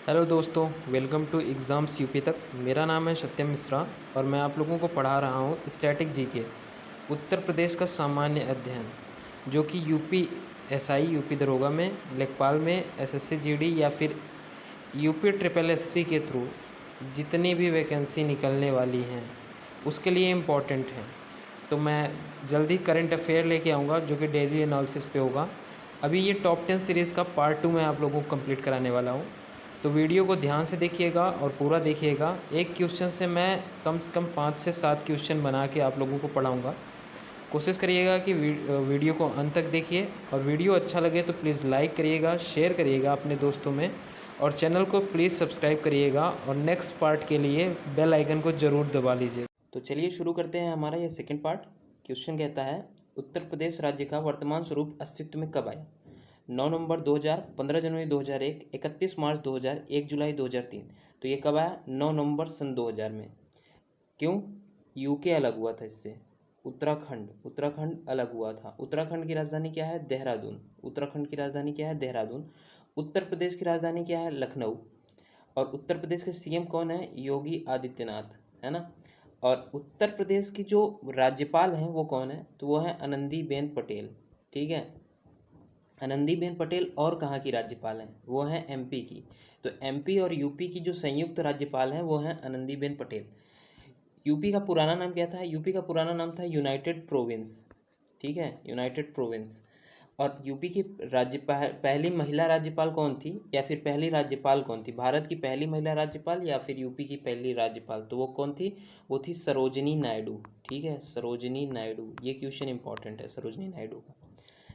Hello दोस्तों, welcome to exams UP तक। मेरा नाम है सत्यम मिश्रा और मैं आप लोगों को पढ़ा रहा हूँ स्टैटिक जीके उत्तर प्रदेश का सामान्य अध्ययन, जो कि यूपी एसआई, यूपी दरोगा में, लेखपाल में, एसएससी जीडी या फिर यूपी ट्रिपल एससी के थ्रू जितनी भी वैकेंसी निकलने वाली हैं उसके लिए इम्पॉर्टेंट है। तो मैं जल्दी करंट अफेयर लेके आऊँगा जो कि डेली एनालिसिस पे होगा। अभी ये टॉप 10 सीरीज़ का पार्ट 2 मैं आप लोगों को कंप्लीट कराने वाला हूँ, तो वीडियो को ध्यान से देखिएगा और पूरा देखिएगा। एक क्वेश्चन से मैं कम से कम 5 से 7 क्वेश्चन बना के आप लोगों को पढ़ाऊँगा। कोशिश करिएगा कि वीडियो को अंत तक देखिए, और वीडियो अच्छा लगे तो प्लीज़ लाइक करिएगा, शेयर करिएगा अपने दोस्तों में, और चैनल को प्लीज़ सब्सक्राइब करिएगा, और नेक्स्ट पार्ट के लिए बेल आइकन को ज़रूर दबा लीजिए। तो चलिए शुरू करते हैं हमारा ये सेकंड पार्ट। क्वेश्चन कहता है, उत्तर प्रदेश राज्य का वर्तमान स्वरूप अस्तित्व में कब आया? 9 नवंबर 2000, 15 जनवरी 2001, 31 मार्च 2000, 1 जुलाई 2003। तो ये कब आया? 9 नवंबर सन 2000 में। क्यों? यूके अलग हुआ था इससे। उत्तराखंड अलग हुआ था। उत्तराखंड की राजधानी क्या है? देहरादून। उत्तराखंड की राजधानी क्या है? देहरादून। उत्तर प्रदेश की राजधानी क्या है? लखनऊ। और उत्तर प्रदेश के सीएम कौन है? योगी आदित्यनाथ, है ना। और उत्तर प्रदेश की जो राज्यपाल हैं वो कौन है? तो वो है आनंदीबेन पटेल। ठीक है, आनंदीबेन पटेल। और कहाँ की राज्यपाल हैं? वो हैं एमपी की। तो एमपी और यूपी की जो संयुक्त राज्यपाल हैं वो हैं आनंदीबेन पटेल। यूपी का पुराना नाम क्या था? यूपी का पुराना नाम था यूनाइटेड प्रोविंस। ठीक है, यूनाइटेड प्रोविंस। और यूपी की पहली महिला राज्यपाल कौन थी, या फिर पहली राज्यपाल कौन थी? भारत की पहली महिला राज्यपाल या फिर यूपी की पहली राज्यपाल? तो वो कौन थी? वो थी सरोजिनी नायडू। ठीक है, सरोजिनी नायडू। ये क्वेश्चन इंपॉर्टेंट है, सरोजिनी नायडू का।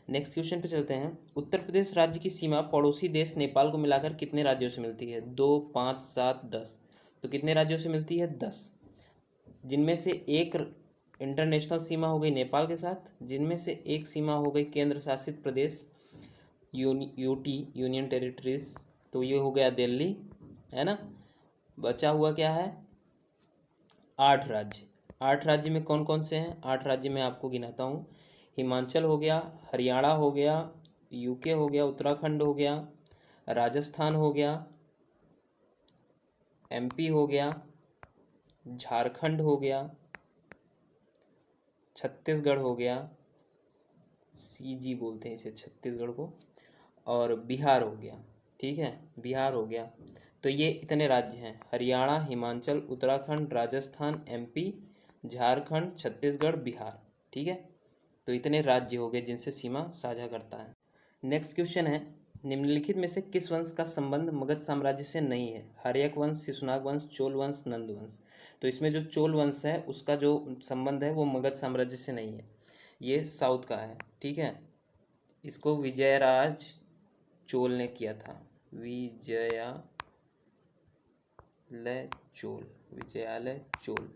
नेक्स्ट क्वेश्चन पे चलते हैं। उत्तर प्रदेश राज्य की सीमा पड़ोसी देश नेपाल को मिलाकर कितने राज्यों से मिलती है? 2, 5, 7, 10। तो कितने राज्यों से मिलती है? 10। जिनमें से एक इंटरनेशनल सीमा हो गई नेपाल के साथ, जिनमें से एक सीमा हो गई केंद्र शासित प्रदेश यूटी, यूनियन टेरिटरीज। तो ये हो गया दिल्ली, है ना। बचा हुआ क्या है? 8 राज्य। 8 राज्य में कौन कौन से हैं? 8 राज्य में आपको गिनाता हूँ। हिमाचल हो गया, हरियाणा हो गया, यूके हो गया, उत्तराखंड हो गया, राजस्थान हो गया, एमपी हो गया, झारखंड हो गया, छत्तीसगढ़ हो गया, सीजी बोलते हैं इसे छत्तीसगढ़ को, और बिहार हो गया। ठीक है, बिहार हो गया। तो ये इतने राज्य हैं: हरियाणा, हिमाचल, उत्तराखंड, राजस्थान, एमपी, झारखंड, छत्तीसगढ़, बिहार। ठीक है, तो इतने राज्य हो गए जिनसे सीमा साझा करता है। नेक्स्ट क्वेश्चन है, निम्नलिखित में से किस वंश का संबंध मगध साम्राज्य से नहीं है? हर्यक वंश, शिशुनाग वंश, चोल वंश, नंद वंश। तो इसमें जो चोल वंश है उसका जो संबंध है वो मगध साम्राज्य से नहीं है, ये साउथ का है। ठीक है, इसको विजयराज चोल ने किया था। विजयालय चोल, विजयालय चोल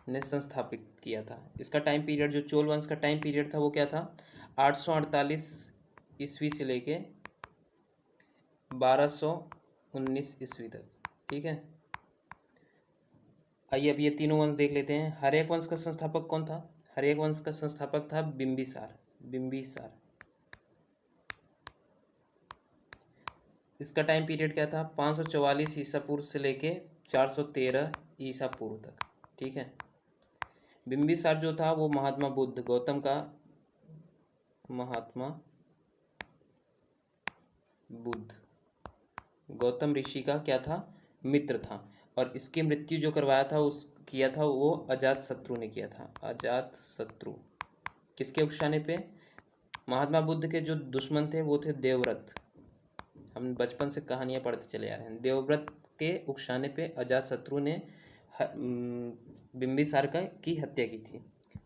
ने संस्थापित किया था। इसका टाइम पीरियड, जो चोल वंश का टाइम पीरियड था वो क्या था? 848 ईस्वी से लेके 1219 ईस्वी तक। ठीक है, आइए अब ये तीनों वंश देख लेते हैं। हर्यक वंश का संस्थापक कौन था? हर्यक वंश का संस्थापक था बिंबिसार। बिंबिसार। इसका टाइम पीरियड क्या था? 544 ईसा पूर्व से लेके 413 ईसा पूर्व तक। ठीक है, बिंबिसार जो था वो महात्मा बुद्ध, गौतम का, महात्मा बुद्ध, गौतम ऋषि का क्या था? मित्र था। और इसकी मृत्यु जो करवाया था उस किया था वो अजात शत्रु ने किया था। अजात शत्रु। किसके उकसाने पे? महात्मा बुद्ध के जो दुश्मन थे वो थे देवव्रत। हम बचपन से कहानियाँ पढ़ते चले आ रहे हैं। देवव्रत के उकसाने पे अजात शत्रु ने बिंबिसार की हत्या की थी।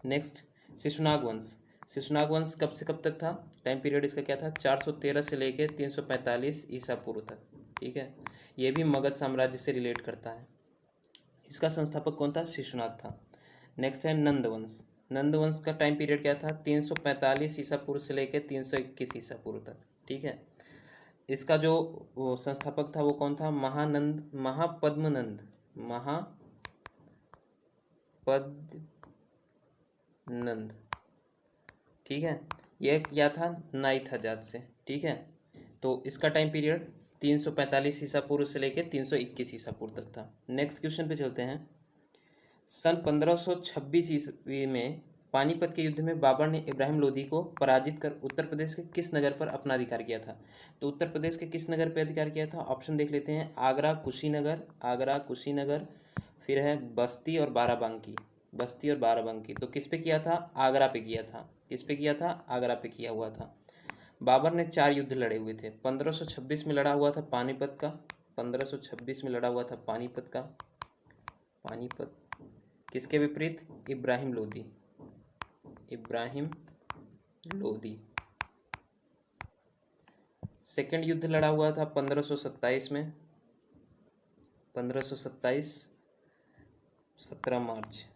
नेक्स्ट, शिशुनाग वंश। शिशुनाग वंश कब से कब तक था? टाइम पीरियड इसका क्या था? 413 से लेके 345 ईसा पूर्व तक। ठीक है, ये भी मगध साम्राज्य से रिलेट करता है। इसका संस्थापक कौन था? शिशुनाग था। नेक्स्ट है नंद वंश। नंद वंश का टाइम पीरियड क्या था? 345 ईसा पूर्व से लेकर 321 ईसा पूर्व तक। ठीक है, इसका जो वो संस्थापक था वो कौन था? महानंद, महापद्मनंद, महापद्मनंद। ठीक है, यह क्या था? नाइथ जात से। ठीक है, तो इसका टाइम पीरियड 345 ईसा पूर्व से लेकर 321 ईसा पूर्व तक था। नेक्स्ट क्वेश्चन पे चलते हैं। सन 1526 ईस्वी में पानीपत के युद्ध में बाबर ने इब्राहिम लोदी को पराजित कर उत्तर प्रदेश के किस नगर पर अपना अधिकार किया था? तो उत्तर प्रदेश के किस नगर पर अधिकार किया था? ऑप्शन देख लेते हैं। आगरा, कुशीनगर, आगरा, कुशीनगर, फिर है बस्ती और बाराबंकी, बस्ती और बाराबंकी। तो किस पे किया था? आगरा पे किया था। किस पे किया था? आगरा पे किया हुआ था। बाबर ने 4 युद्ध लड़े हुए थे। 1526 में लड़ा हुआ था पानीपत का, 1526 में लड़ा हुआ था पानीपत का, पानीपत। किसके विपरीत? इब्राहिम लोदी, इब्राहिम लोदी। सेकंड युद्ध लड़ा हुआ था 1527 में, 1527, 17 मार्च,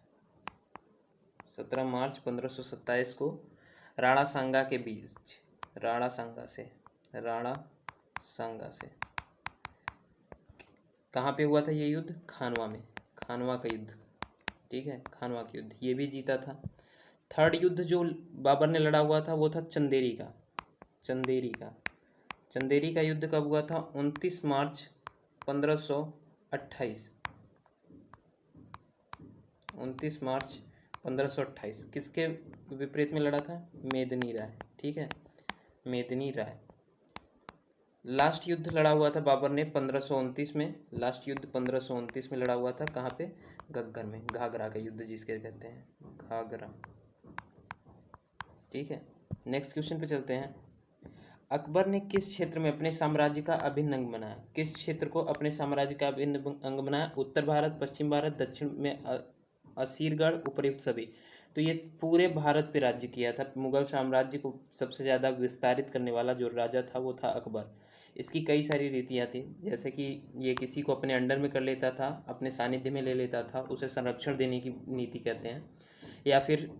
17 मार्च 1527 को राणा सांगा के बीच, राणा सांगा से, राणा सांगा से। कहाँ पे हुआ था ये युद्ध? खानवा में, खानवा का युद्ध, ठीक है, खानवा का युद्ध, ये भी जीता था। थर्ड युद्ध जो बाबर ने लड़ा हुआ था वो था चंदेरी का, चंदेरी का। चंदेरी का युद्ध कब हुआ था? 29 मार्च 1528, 29 मार्च 1528। किसके विपरीत में लड़ा था? मेदिनी राय, ठीक है, मेदिनी राय। लास्ट युद्ध लड़ा हुआ था बाबर ने 1529 में, लास्ट युद्ध 1529 में लड़ा हुआ था। कहाँ पे? घग्गर में, घाघरा का युद्ध जिसके कहते हैं, घाघरा, ठीक है। नेक्स्ट क्वेश्चन पे चलते हैं। अकबर ने किस क्षेत्र में अपने साम्राज्य का अभिन्न अंग बनाया? किस क्षेत्र को अपने साम्राज्य का अभिन्न अंग बनाया? उत्तर भारत, पश्चिम भारत, दक्षिण में असीरगढ़, उपर्युक्त सभी। तो ये पूरे भारत पे राज्य किया था। मुगल साम्राज्य को सबसे ज़्यादा विस्तारित करने वाला जो राजा था वो था अकबर। इसकी कई सारी रीतियाँ थी, जैसे कि ये किसी को अपने अंडर में कर लेता था, अपने सानिध्य में ले लेता था, उसे संरक्षण देने की नीति कहते हैं, या फिर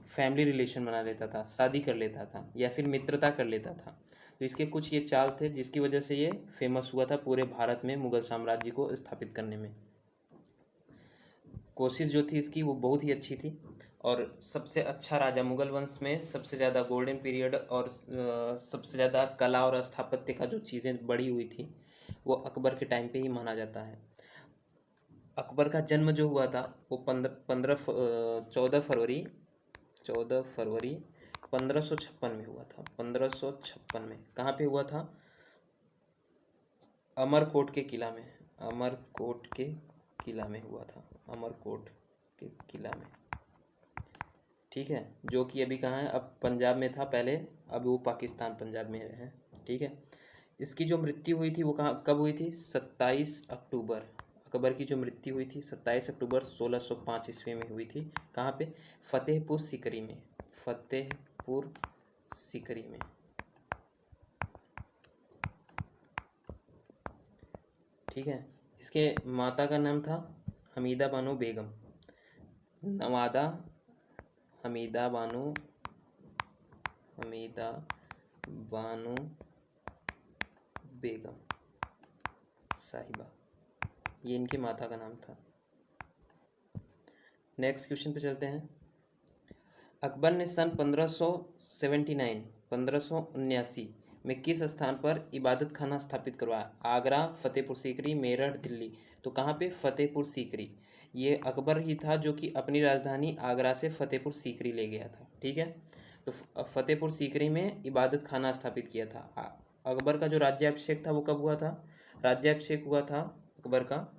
फैमिली रिलेशन बना लेता था, शादी कर लेता था, या फिर मित्रता कर लेता था। तो इसके कुछ ये चाल थे जिसकी वजह से ये फेमस हुआ था पूरे भारत में मुगल साम्राज्य को स्थापित करने में। कोशिश जो थी इसकी वो बहुत ही अच्छी थी। और सबसे अच्छा राजा मुगल वंश में सबसे ज़्यादा गोल्डन पीरियड और सबसे ज़्यादा कला और स्थापत्य का जो चीज़ें बढ़ी हुई थी वो अकबर के टाइम पे ही माना जाता है। अकबर का जन्म जो हुआ था वो 14 फरवरी 1556 में हुआ था। 1556 में कहाँ पे हुआ था? अमरकोट के किला में, अमरकोट के किला में हुआ था, अमरकोट के किला में, ठीक है, जो कि अभी कहाँ है? अब पंजाब में था पहले, अब वो पाकिस्तान पंजाब में है, ठीक है। इसकी जो मृत्यु हुई थी वो कहाँ कब हुई थी? 27 अक्टूबर। अकबर की जो मृत्यु हुई थी 27 अक्टूबर 1605 ईस्वी में हुई थी। कहाँ पे? फतेहपुर सीकरी में, फतेहपुर सीकरी में, ठीक है। इसके माता का नाम था हमीदा बानो बेगम, नवादा हमीदा बानो, हमीदा बानो बेगम साहिबा, ये इनकी माता का नाम था। नेक्स्ट क्वेश्चन पे चलते हैं। अकबर ने सन 1579 में किस स्थान पर इबादत खाना स्थापित करवाया? आगरा, फतेहपुर सीकरी, मेरठ, दिल्ली। तो कहाँ पे? फतेहपुर सीकरी। ये अकबर ही था जो कि अपनी राजधानी आगरा से फतेहपुर सीकरी ले गया था, ठीक है। तो फतेहपुर सीकरी में इबादत खाना स्थापित किया था। अकबर का जो राज्याभिषेक था वो कब हुआ था? राज्याभिषेक हुआ था अकबर का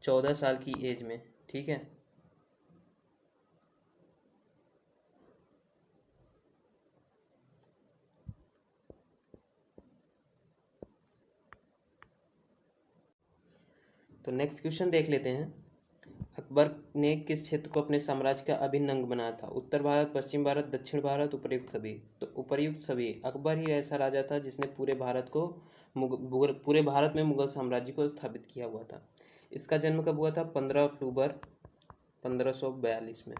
14 साल की एज में, ठीक है। तो नेक्स्ट क्वेश्चन देख लेते हैं। अकबर ने किस क्षेत्र को अपने साम्राज्य का अभिन्न अंग बनाया था? उत्तर भारत, पश्चिम भारत, दक्षिण भारत, उपर्युक्त सभी। तो उपर्युक्त सभी। अकबर ही ऐसा राजा था जिसने पूरे भारत को पूरे भारत में मुगल साम्राज्य को स्थापित किया हुआ था। इसका जन्म कब हुआ था? 15 अक्टूबर 1542 में।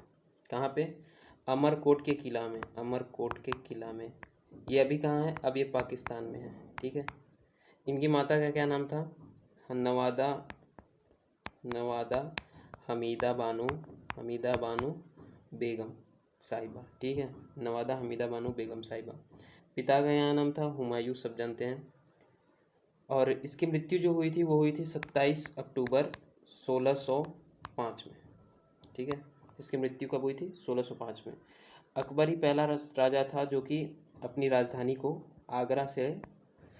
कहाँ पे? अमरकोट के किला में, अमरकोट के किला में। ये अभी कहाँ है? अब ये पाकिस्तान में है, ठीक है। इनकी माता का क्या नाम था? नवादा, नवादा हमीदा बानो बेगम साहिबा, ठीक है, नवादा हमीदा बानो बेगम साहिबा। पिता का यहाँ नाम था हुमायूं, सब जानते हैं। और इसकी मृत्यु जो हुई थी वो हुई थी 27 अक्टूबर 1605 में। ठीक है, इसकी मृत्यु कब हुई थी? 1605 में। अकबर ही पहला राजा था जो कि अपनी राजधानी को आगरा से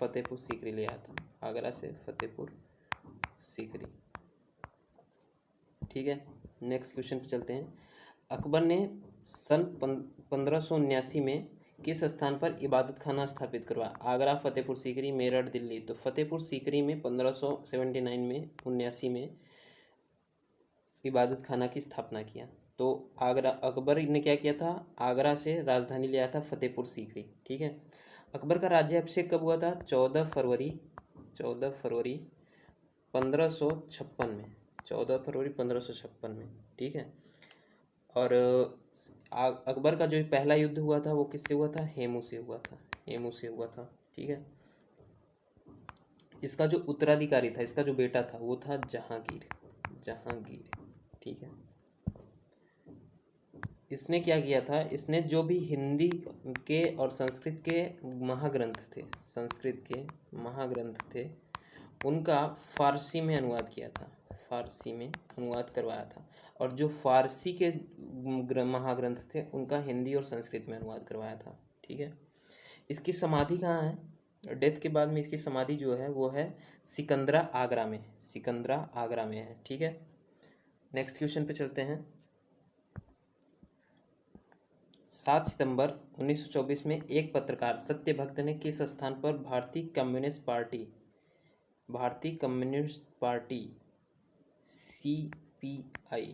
फतेहपुर सीकरी ले आया था। आगरा से फतेहपुर सीकरी। ठीक है, नेक्स्ट क्वेश्चन पे चलते हैं। अकबर ने सन 1579 में किस स्थान पर इबादत खाना स्थापित करवाया? आगरा, फतेहपुर सीकरी, मेरठ, दिल्ली। तो फतेहपुर सीकरी में 1579 में 79 में इबादत खाना की स्थापना किया। तो आगरा, अकबर ने क्या किया था? आगरा से राजधानी ले आया था फतेहपुर सीकरी। ठीक है, अकबर का राज्याभिषेक कब हुआ था? 14 फरवरी 1556 में। 14 फरवरी 1556 में। ठीक है, और अकबर का जो पहला युद्ध हुआ था वो किससे हुआ था? हेमू से हुआ था। हेमू से हुआ था। ठीक है, इसका जो उत्तराधिकारी था, इसका जो बेटा था वो था जहांगीर। जहांगीर। ठीक है, इसने क्या किया था? इसने जो भी हिंदी के और संस्कृत के महाग्रंथ थे, संस्कृत के महाग्रंथ थे, उनका फारसी में अनुवाद किया था। फारसी में अनुवाद करवाया था। और जो फारसी के महाग्रंथ थे उनका हिंदी और संस्कृत में अनुवाद करवाया था। ठीक है, इसकी समाधि कहाँ है? डेथ के बाद में इसकी समाधि जो है वो है सिकंदरा, आगरा में। सिकंदरा, आगरा में है। ठीक है, नेक्स्ट क्वेश्चन पे चलते हैं। 7 सितंबर 1924 में एक पत्रकार सत्यभक्त ने किस स्थान पर भारतीय communist party CPI,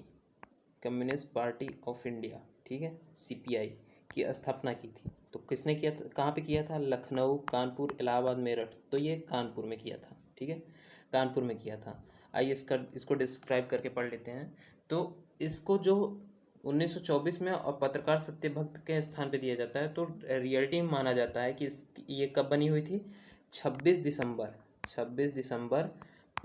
communist party of India, ठीक है, CPI की स्थापना की थी? तो किसने किया था? कहाँ पे किया था? लखनऊ, कानपुर, इलाहाबाद, मेरठ। तो ये कानपुर में किया था। ठीक है, कानपुर में किया था। आइए इसको डिस्क्राइब करके पढ़ लेते हैं। तो इसको जो 1924 में और पत्रकार सत्यभक्त के स्थान पे दिया जाता है, तो रियलिटी में माना जाता है कि ये कब बनी हुई थी? 26 दिसंबर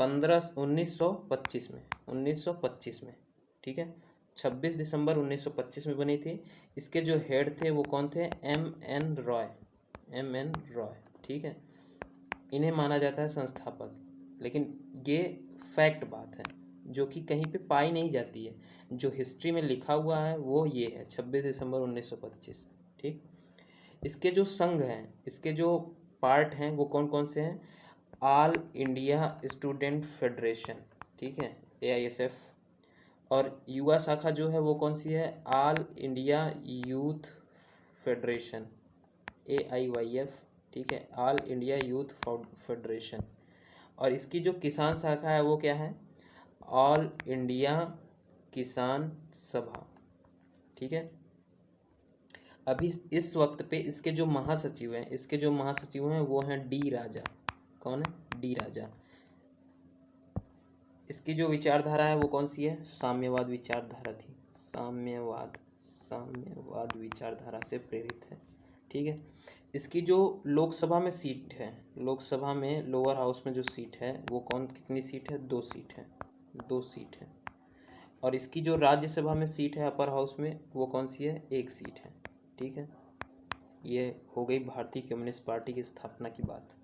1925 में। 1925 में। ठीक है, 26 दिसंबर 1925 में बनी थी। इसके जो हेड थे वो कौन थे? MN रॉय। ठीक है, इन्हें माना जाता है संस्थापक। लेकिन ये फैक्ट बात है जो कि कहीं पे पाई नहीं जाती है। जो हिस्ट्री में लिखा हुआ है वो ये है, 26 दिसंबर 1925। ठीक, इसके जो संघ हैं, इसके जो पार्ट हैं वो कौन कौन से हैं? ऑल इंडिया स्टूडेंट फेडरेशन, ठीक है, AISF। और युवा शाखा जो है वो कौन सी है? All India youth federation, AIYF। ठीक है, ऑल इंडिया यूथ फेडरेशन। और इसकी जो किसान शाखा है वो क्या है? ऑल इंडिया किसान सभा। ठीक है, अभी इस वक्त पे इसके जो महासचिव हैं वो हैं D राजा। कौन है? D राजा। इसकी जो विचारधारा है वो कौन सी है? साम्यवाद विचारधारा थी। साम्यवाद विचारधारा से प्रेरित है। ठीक है, इसकी जो लोकसभा में सीट है, लोकसभा में लोअर हाउस में जो सीट है वो कितनी सीट है? 2 सीट है। 2 सीट है। और इसकी जो राज्यसभा में सीट है अपर हाउस में वो कौन सी है? 1 सीट है। ठीक है, ये हो गई भारतीय कम्युनिस्ट पार्टी की स्थापना की बात।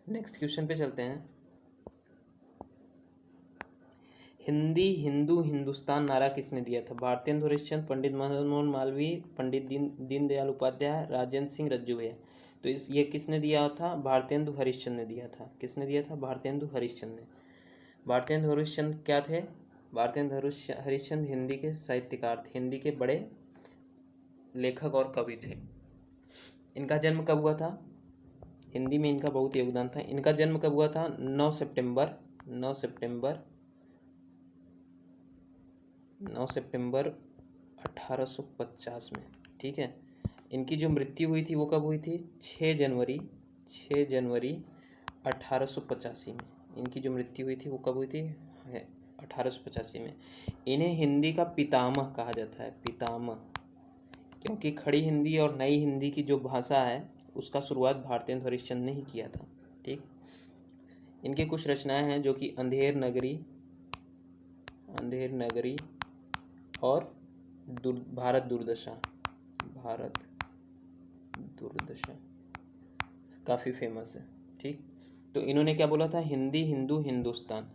नेक्स्ट क्वेश्चन पे चलते हैं। हिंदी हिंदू हिंदुस्तान नारा किसने दिया था? भारतेंदु हरिश्चंद्र, पंडित मदन मोहन मालवीय, पंडित दीनदयाल उपाध्याय, राजेंद्र सिंह रज्जू भैया। तो ये किसने दिया था? भारतेंदु हरिश्चंद्र ने दिया था। किसने दिया था? भारतेंदु हरिश्चंद्र ने। भारतेंदु हरिश्चंद्र क्या थे? भारतेंदु हरिश्चंद्र हिंदी के साहित्यकार थे, हिंदी के बड़े लेखक और कवि थे। इनका जन्म कब हुआ था? हिंदी में इनका बहुत योगदान था। इनका जन्म कब हुआ था? 9 सितंबर 1850 में। ठीक है, इनकी जो मृत्यु हुई थी वो कब हुई थी? 6 जनवरी 1885 में। इनकी जो मृत्यु हुई थी वो कब हुई थी? 1885 में। इन्हें हिंदी का पितामह कहा जाता है, पितामह, क्योंकि खड़ी हिंदी और नई हिंदी की जो भाषा है उसका शुरुआत भारतेंदु हरिश्चंद्र ने ही किया था। ठीक, इनके कुछ रचनाएं हैं जो कि अंधेर नगरी और भारत दुर्दशा काफ़ी फेमस है। ठीक, तो इन्होंने क्या बोला था? हिंदी, हिंदू, हिंदुस्तान।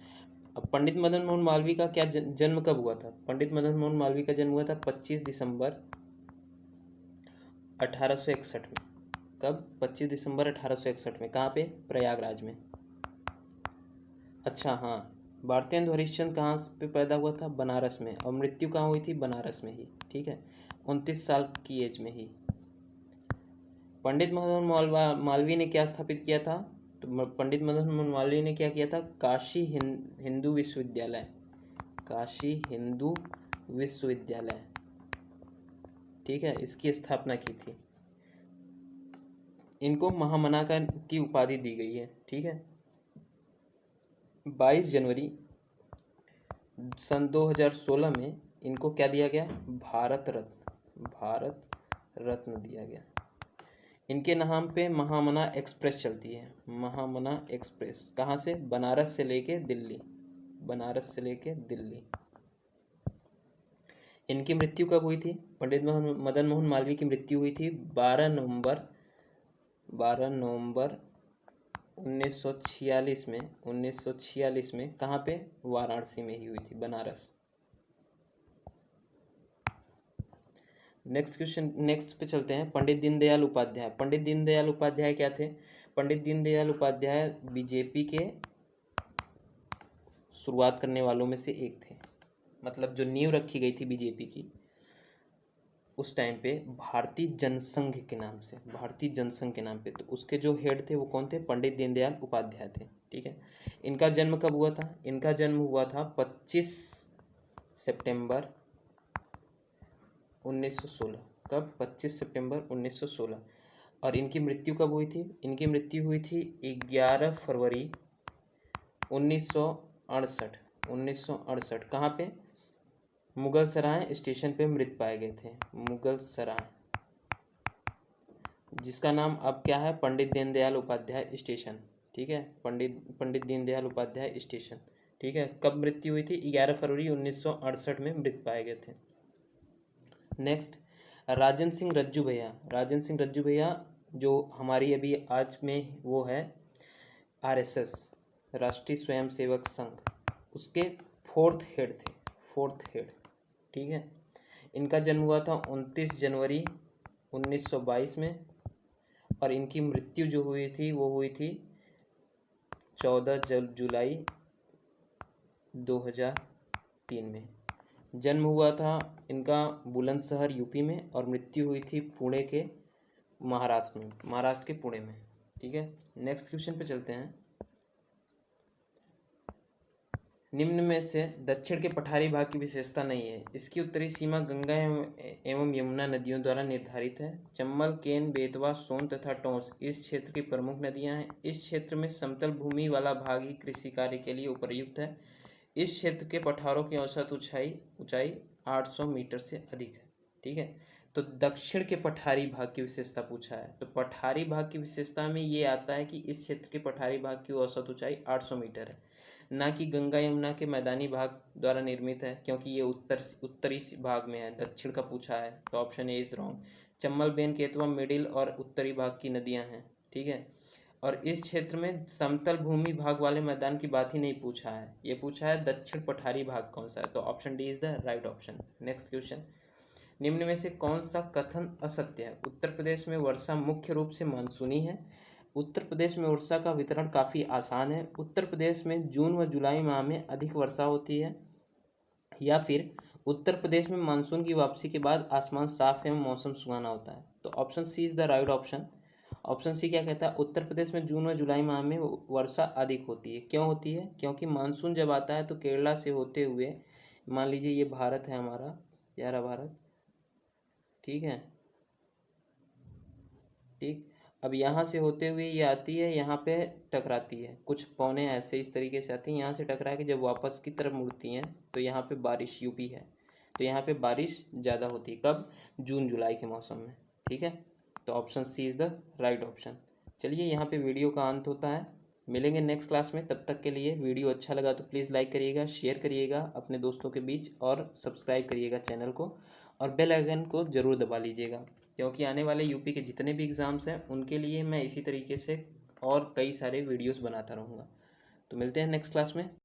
अब पंडित मदन मोहन मालवीय का क्या जन्म कब हुआ था? पंडित मदन मोहन मालवीय का जन्म हुआ था 25 दिसंबर 1861 में। कब? 25 दिसंबर 1861 में। कहाँ पे? प्रयागराज में। अच्छा हाँ, भारतेंदु हरिश्चंद्र कहाँ पे पैदा हुआ था? बनारस में। और मृत्यु कहाँ हुई थी? बनारस में ही। ठीक है, 29 साल की एज में ही। पंडित मदन मोहन मालवीय ने क्या स्थापित किया था? तो पंडित मदन मोहन मालवीय ने क्या किया था? काशी हिंदू विश्वविद्यालय। काशी हिंदू विश्वविद्यालय, ठीक है, इसकी स्थापना की थी। इनको महामना की उपाधि दी गई है। ठीक है, 22 जनवरी सन 2016 में इनको क्या दिया गया? भारत रत्न दिया गया। इनके नाम पे महामना एक्सप्रेस चलती है। महामना एक्सप्रेस कहाँ से? बनारस से लेके दिल्ली। बनारस से लेके दिल्ली। इनकी मृत्यु कब हुई थी? पंडित मदन मोहन मालवीय की मृत्यु हुई थी 12 नवंबर 1946 में। 1946 में कहाँ पे? वाराणसी में ही हुई थी, बनारस। नेक्स्ट पे चलते हैं। पंडित दीनदयाल उपाध्याय। पंडित दीनदयाल उपाध्याय क्या थे? पंडित दीनदयाल उपाध्याय बीजेपी के शुरुआत करने वालों में से एक थे। मतलब जो नींव रखी गई थी बीजेपी की उस टाइम पे भारतीय जनसंघ के नाम से, भारतीय जनसंघ के नाम पे। तो उसके जो हेड थे वो कौन थे? पंडित दीनदयाल उपाध्याय थे। ठीक है, इनका जन्म कब हुआ था? इनका जन्म हुआ था 25 सितंबर 1916। कब? 25 सितंबर 1916। और इनकी मृत्यु कब हुई थी? इनकी मृत्यु हुई थी 11 फरवरी 1968। 1968 कहाँ पे? मुगल सराय स्टेशन पे मृत पाए गए थे। मुगल सराय, जिसका नाम अब क्या है? पंडित दीनदयाल उपाध्याय स्टेशन। ठीक है, पंडित दीनदयाल उपाध्याय स्टेशन। ठीक है, कब मृत्यु हुई थी? 11 फरवरी 1968 में मृत पाए गए थे। नेक्स्ट, राजन सिंह रज्जू भैया। राजन सिंह रज्जू भैया जो हमारी अभी आज में वो है आरएसएस, राष्ट्रीय स्वयंसेवक संघ, उसके फोर्थ हेड थे। Fourth head. ठीक है, इनका जन्म हुआ था 29 जनवरी 1922 में। और इनकी मृत्यु जो हुई थी वो हुई थी 14 जुलाई 2003 में। जन्म हुआ था इनका बुलंदशहर यूपी में और मृत्यु हुई थी पुणे के महाराष्ट्र में, महाराष्ट्र के पुणे में। ठीक है, नेक्स्ट क्वेश्चन पे चलते हैं। निम्न में से दक्षिण के पठारी भाग की विशेषता नहीं है। इसकी उत्तरी सीमा गंगा एवं यमुना नदियों द्वारा निर्धारित है। चंबल, केन, बेतवा, सोन तथा टोंस इस क्षेत्र की प्रमुख नदियां हैं। इस क्षेत्र में समतल भूमि वाला भाग ही कृषि कार्य के लिए उपयुक्त है। इस क्षेत्र के पठारों की औसत ऊंचाई 800 मीटर से अधिक है। ठीक है, तो दक्षिण के पठारी भाग की विशेषता पूछा है। तो पठारी भाग की विशेषता में ये आता है कि इस क्षेत्र के पठारी भाग की औसत ऊंचाई 800 मीटर है, ना कि गंगा यमुना के मैदानी भाग द्वारा निर्मित है, क्योंकि ये उत्तरी भाग में है। दक्षिण का पूछा है तो option A is wrong. Chambal, बेन, केतवा मिडिल और उत्तरी भाग की नदियां हैं। ठीक है, और इस क्षेत्र में समतल भूमि भाग वाले मैदान की बात ही नहीं पूछा है। ये पूछा है दक्षिण पठारी भाग कौन सा है, तो option D is the right option. Next question, निम्न में से कौन सा कथन असत्य है? उत्तर प्रदेश में वर्षा मुख्य रूप से मानसूनी है। उत्तर प्रदेश में वर्षा का वितरण काफ़ी आसान है। उत्तर प्रदेश में जून व जुलाई माह में अधिक वर्षा होती है। या फिर उत्तर प्रदेश में मानसून की वापसी के बाद आसमान साफ एवं मौसम सुहाना होता है। तो option C is the right option. Option C क्या कहता है? उत्तर प्रदेश में जून व जुलाई माह में वर्षा अधिक होती है। क्यों होती है? क्योंकि मानसून जब आता है तो केरला से होते हुए, मान लीजिए ये भारत है हमारा प्यारा भारत, ठीक है, ठीक, अब यहाँ से होते हुए ये आती है, यहाँ पे टकराती है, कुछ पौने ऐसे इस तरीके से आती हैं, यहाँ से टकरा के जब वापस की तरफ मुड़ती हैं तो यहाँ पे बारिश, यूपी है तो यहाँ पे बारिश ज़्यादा होती है। कब? जून जुलाई के मौसम में। ठीक है, तो option C is the right option. चलिए, यहाँ पे वीडियो का अंत होता है। मिलेंगे नेक्स्ट क्लास में, तब तक के लिए वीडियो अच्छा लगा तो प्लीज़ लाइक करिएगा, शेयर करिएगा अपने दोस्तों के बीच और सब्सक्राइब करिएगा चैनल को, और बेल आइकन को ज़रूर दबा लीजिएगा, क्योंकि आने वाले यूपी के जितने भी एग्ज़ाम्स हैं उनके लिए मैं इसी तरीके से और कई सारे वीडियोस बनाता रहूँगा। तो मिलते हैं नेक्स्ट क्लास में।